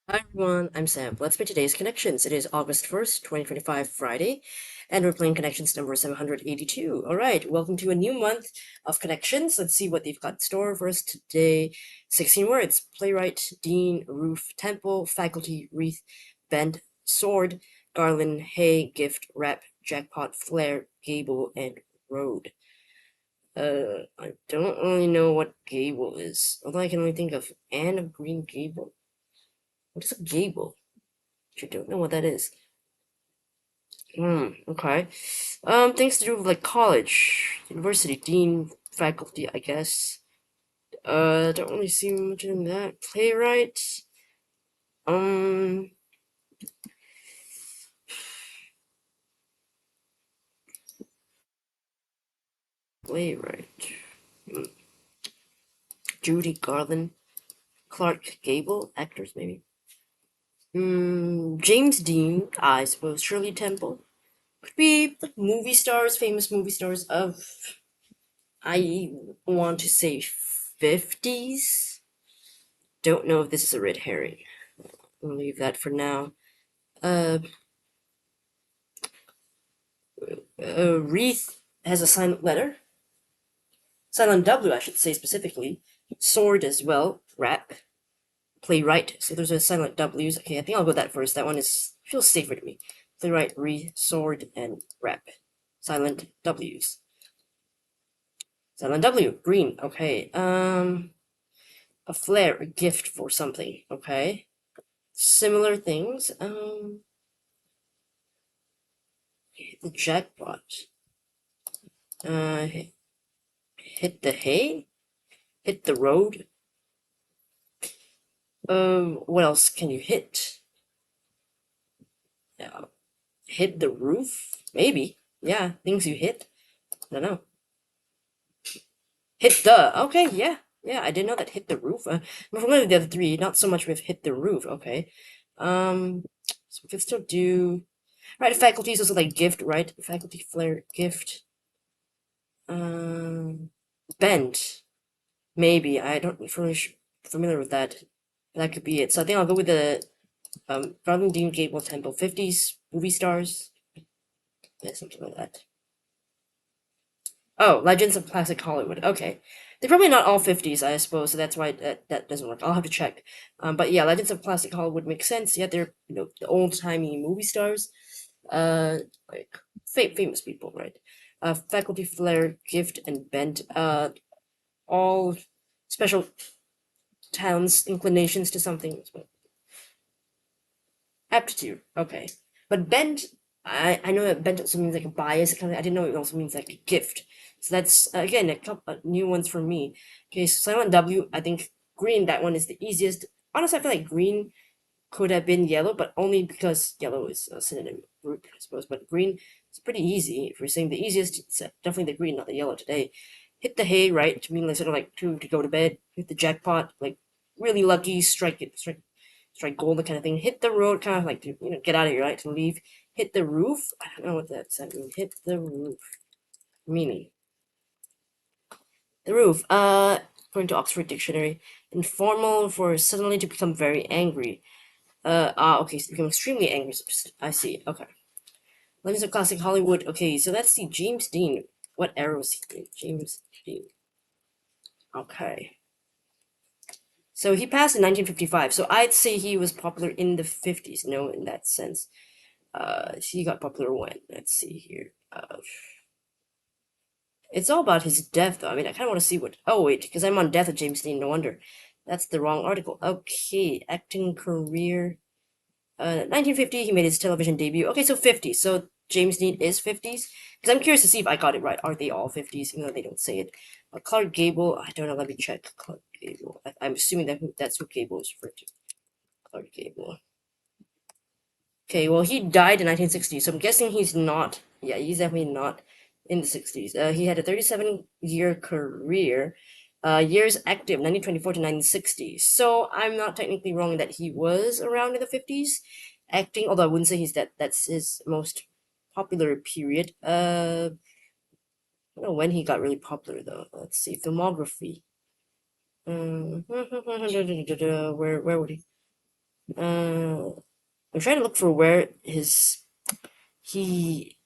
Hi everyone, I'm Sam. Let's play today's Connections. It is August 1st, 2025, Friday, and we're playing Connections number 782. Alright, welcome to a new month of Connections. Let's see what they've got in store for us today. 16 words: playwright, dean, roof, temple, faculty, wreath, bend, sword, garland, hay, gift, wrap, jackpot, flare, gable, and road. I don't really know what gable is, although I can only think of Anne of Green Gable. What is a gable? You don't know what that is. Okay. Things to do with like college, university, dean, faculty, I guess. Don't really see much in that. Playwright. Um, playwright. Hmm. Judy Garland, Clark Gable, actors maybe. James Dean, I suppose. Shirley Temple. Could be like movie stars, famous movie stars of, I want to say 50s. Don't know if this is a red herring. We'll leave that for now. Uh, wreath has a silent letter. Silent W, I should say specifically. Sword as well. Wrap. Playwright. So those are silent W's. Okay, I think I'll go with that first. That one feels safer to me. Playwright, wreath, sword, and wrap. Silent W's. Silent W. Green. Okay. A flare, a gift for something. Okay. Similar things. The jackpot. Uh, hit the hay. Hit the road. What else can you hit? Hit the roof? Maybe. Yeah, things you hit. I don't know. Hit the. Okay, yeah. Yeah, I didn't know that hit the roof. I'm familiar with the other three, not so much with hit the roof. Okay. So we can still do. Right, faculty is also like gift, right? Faculty flare gift. Um, bend. Maybe. I don't really familiar with that. That could be it. So I think I'll go with the Garland Dean Gable Temple 50s movie stars. Yeah, something like that. Oh, Legends of Classic Hollywood. Okay. They're probably not all 50s, I suppose, so that's why that doesn't work. I'll have to check. But yeah, Legends of Classic Hollywood makes sense. Yeah, they're the old-timey movie stars. Uh like famous people, right? Faculty Flair, Gift, and Bent. All special talents, inclinations to something. Aptitude. Okay. But bent, I know that bent also means like a bias kind of. I didn't know it also means like a gift. So that's again a couple new ones for me. Okay, so silent W. I think green. That one is the easiest. Honestly, I feel like green could have been yellow, but only because yellow is a synonym group, I suppose. But green is pretty easy. If we're saying the easiest, it's definitely the green, not the yellow today. Hit the hay, right? To mean like sort of like to go to bed. Hit the jackpot, like really lucky, strike it, strike gold, kind of thing. Hit the road, kind of like to get out of here, right? To leave. Hit the roof. I don't know what that's. I mean, hit the roof. Meaning the roof. According to Oxford Dictionary, informal for suddenly to become very angry. Okay, so become extremely angry. I see. Okay. Legends of Classic Hollywood. Okay, so let's see. James Dean. What era was he in? James Dean. Okay. So he passed in 1955. So I'd say he was popular in the 50s. No, in that sense. He got popular when? Let's see here. It's all about his death, though. I mean, I kind of want to see what. Oh wait, because I'm on Death of James Dean. No wonder. That's the wrong article. Okay, acting career. 1950, he made his television debut. Okay, so 50. So James Dean is 50s? Because I'm curious to see if I got it right. Are they all 50s? Even though they don't say it. Clark Gable, I don't know. Let me check. Clark Gable. I'm assuming that's who Gable is referred to. Clark Gable. Okay, well, he died in 1960, so I'm guessing he's not. Yeah, he's definitely not in the 60s. He had a 37-year career. Years active, 1924 to 1960. So I'm not technically wrong that he was around in the 50s acting, although I wouldn't say that's his most popular period. I don't know when he got really popular though. Let's see, filmography. Where would he? I'm trying to look for where he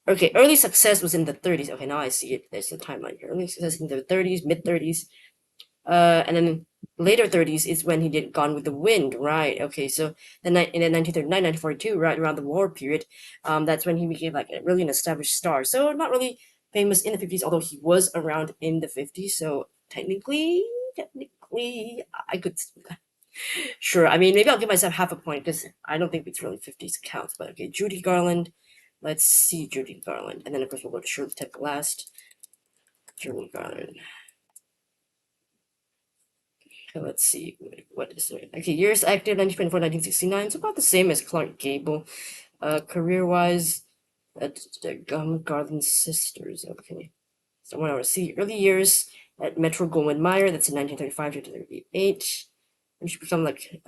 okay, early success was in the 30s. Okay, now I see it. There's the timeline here. Early success in the 30s, mid 30s. And then later 30s is when he did Gone with the Wind, right? Okay, so then in 1939, 1942, right around the war period, that's when he became like really an established star. So not really famous in the 50s, although he was around in the 50s. So technically, I could sure. I mean, maybe I'll give myself half a point because I don't think it's really 50s counts. But okay, Judy Garland. Let's see Judy Garland, and then of course we'll go to Shirley Temple last. Judy Garland. Okay, let's see what is it. Okay, years active 1924 1969. It's about the same as Clark Gable. Career wise, the Garland sisters. Okay, so I want to see early years at Metro Goldwyn Mayer. That's in 1935 to 38. And she become like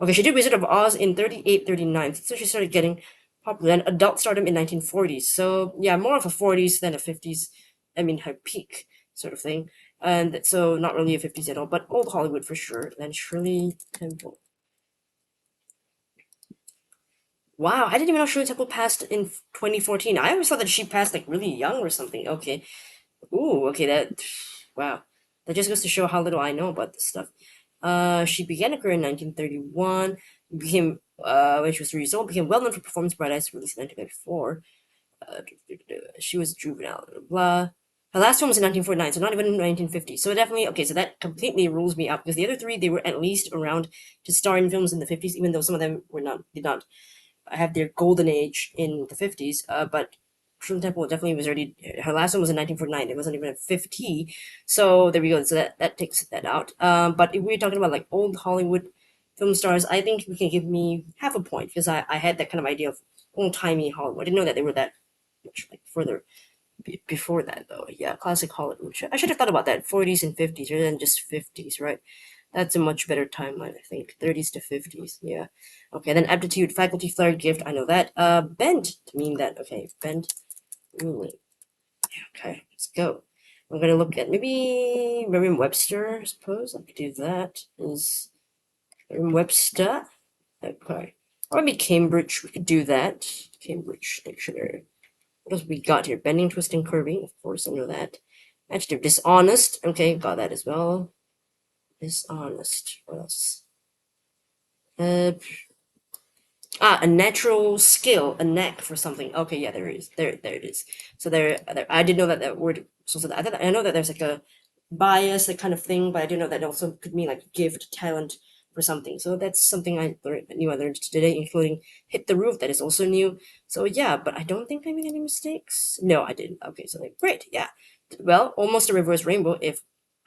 okay, she did Wizard of Oz in 38, 39. So she started getting popular. And adult stardom in 1940s. So yeah, more of a 40s than a 50s. I mean, her peak sort of thing. And so not really a 50s at all, but old Hollywood for sure. Then Shirley Temple. Wow, I didn't even know Shirley Temple passed in 2014. I always thought that she passed like really young or something. Okay. Ooh, okay, wow. That just goes to show how little I know about this stuff. She began her career in 1931, became, when she was 3 years old, became well known for Performance Bright Eyes, released in 1994. Uh, she was juvenile, blah, blah. Her last film was in 1949, so not even in 1950. So definitely, okay, so that completely rules me out because the other three, they were at least around to star in films in the 50s, even though some of them did not have their golden age in the 50s. But Shirley Temple definitely was already, her last one was in 1949. It wasn't even a 50. So there we go. So that takes that out. But if we're talking about like old Hollywood film stars, I think we can give me half a point because I had that kind of idea of old timey Hollywood. I didn't know that they were that much like further before that though. Yeah, classic Hollywood. I should have thought about that. 40s and 50s rather than just 50s, right? That's a much better timeline, I think. 30s to 50s, yeah. Okay, then aptitude, faculty, flair, gift, I know that. Bent, to mean that, okay, bent, ruling. Okay, let's go. I'm gonna look at maybe Merriam-Webster, I suppose. I could do that. Is Merriam-Webster? Okay. Or maybe Cambridge, we could do that. Cambridge Dictionary. What else we got here? Bending, twisting, curving, of course, I know that. Adjective, dishonest. Okay, got that as well. Dishonest. What else? Uh, a natural skill, a knack for something. Okay, yeah, there is. There it is. So there. I didn't know that word. So I know that there's like a bias, that kind of thing, but I didn't know that also could mean like gift, talent for something. So that's something I learned today, including hit the roof. That is also new. So yeah, but I don't think I made any mistakes. No, I didn't. Okay, so like great, yeah. Well, almost a reverse rainbow if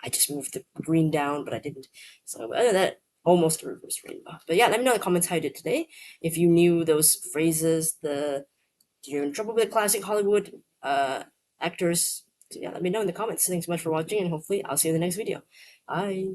I just moved the green down, but I didn't. So other than that, almost a reverse rainbow. But yeah, let me know in the comments how you did today. If you knew those phrases, you're in trouble with classic Hollywood actors. So yeah, let me know in the comments. Thanks so much for watching, and hopefully I'll see you in the next video. Bye.